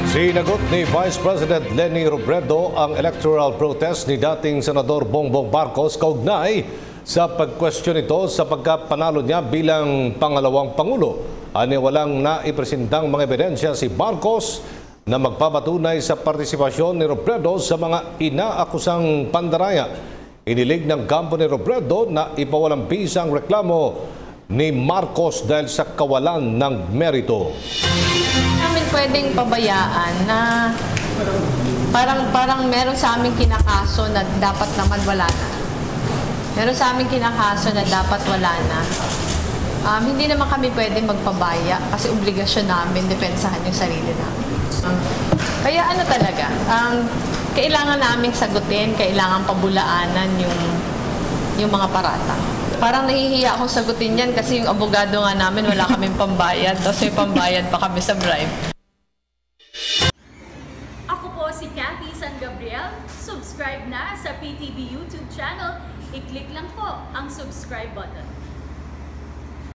Sinagot ni Vice President Leni Robredo ang electoral protest ni dating Senador Bongbong Marcos kaugnay sa pagkwestiyon nito sa pagkapanalo niya bilang pangalawang Pangulo. Walang naipresentang mga ebidensya si Marcos na magpapatunay sa partisipasyon ni Robredo sa mga inaakusang pandaraya. Inilig ng kampo ni Robredo na ipawalang bisa ang reklamo ni Marcos dahil sa kawalan ng merito. Namin pwedeng pabayaan na parang meron sa aming kinakaso na dapat naman wala na. Meron sa aming kinakaso na dapat wala na. Hindi naman kami pwedeng magpabaya kasi obligasyon namin depensahan yung sarili namin. Kaya ano talaga, kailangan naming sagutin, kailangan pabulaanan yung mga paratang. Parang nahihiya akong sagutin yan kasi yung abogado nga namin wala kaming pambayad, tapos may pambayad pa kami sa bribe. Ako po si Cathy San Gabriel. Subscribe na sa PTV YouTube channel. I-click lang po ang subscribe button.